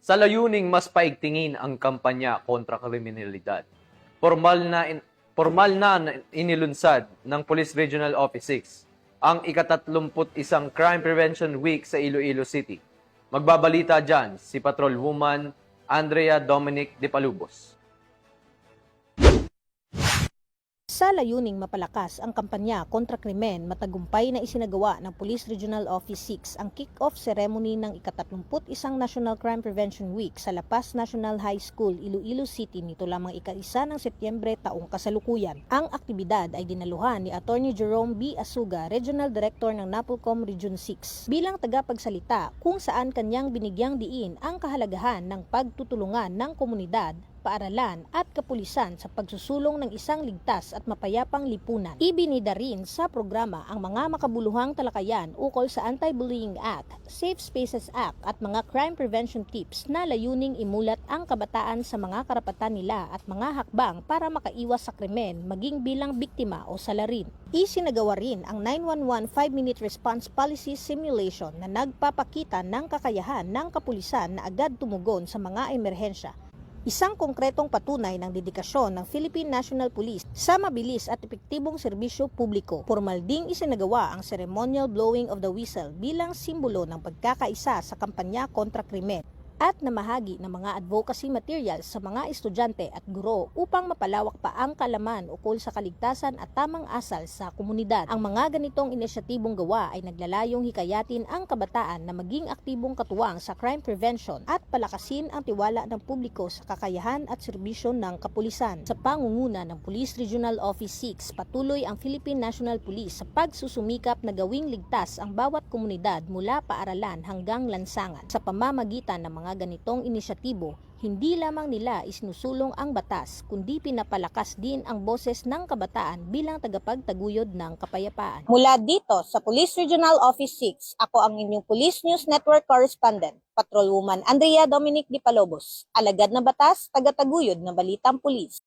sa layuning mas paigtingin ang kampanya kontra kriminalidad. Formal na inilunsad ng Police Regional Office 6 ang ika-31 Crime Prevention Week sa Iloilo City. Magbabalita dyan si Patrolwoman Andrea Dominic de Palubos. Sa layuning mapalakas ang kampanya kontra krimen, matagumpay na isinagawa ng Police Regional Office 6 ang kick-off ceremony ng ika-31 National Crime Prevention Week sa La Paz National High School, Iloilo City nito lamang ika-1 ng Setyembre taong kasalukuyan. Ang aktibidad ay dinaluhan ni Attorney Jerome B. Asuga, Regional Director ng NAPOLCOM Region 6, bilang tagapagsalita kung saan kanyang binigyang diin ang kahalagahan ng pagtutulungan ng komunidad, paaralan at kapulisan sa pagsusulong ng isang ligtas at mapayapang lipunan. Ibinida rin sa programa ang mga makabuluhang talakayan ukol sa Anti-Bullying Act, Safe Spaces Act at mga crime prevention tips na layuning imulat ang kabataan sa mga karapatan nila at mga hakbang para makaiwas sa krimen maging bilang biktima o salarin. Isinagawa rin ang 911 5-minute response policy simulation na nagpapakita ng kakayahan ng kapulisan na agad tumugon sa mga emerhensya. Isang konkretong patunay ng dedikasyon ng Philippine National Police sa mabilis at epektibong serbisyo publiko. Formal ding isinagawa ang ceremonial blowing of the whistle bilang simbolo ng pagkakaisa sa kampanya kontra krimen at namahagi ng mga advocacy materials sa mga estudyante at guro upang mapalawak pa ang kaalaman ukol sa kaligtasan at tamang asal sa komunidad. Ang mga ganitong inisyatibong gawa ay naglalayong hikayatin ang kabataan na maging aktibong katuwang sa crime prevention at palakasin ang tiwala ng publiko sa kakayahan at serbisyo ng kapulisan. Sa pangunguna ng Police Regional Office 6, patuloy ang Philippine National Police sa pagsusumikap na gawing ligtas ang bawat komunidad mula paaralan hanggang lansangan. Sa pamamagitan ng mga ganitong inisyatibo, hindi lamang nila isinusulong ang batas, kundi pinapalakas din ang boses ng kabataan bilang tagapagtaguyod ng kapayapaan. Mula dito sa Police Regional Office 6, ako ang inyong Police News Network Correspondent, Patrolwoman Andrea Dominic de Palobos, alagad ng batas, tagataguyod ng balitang pulis.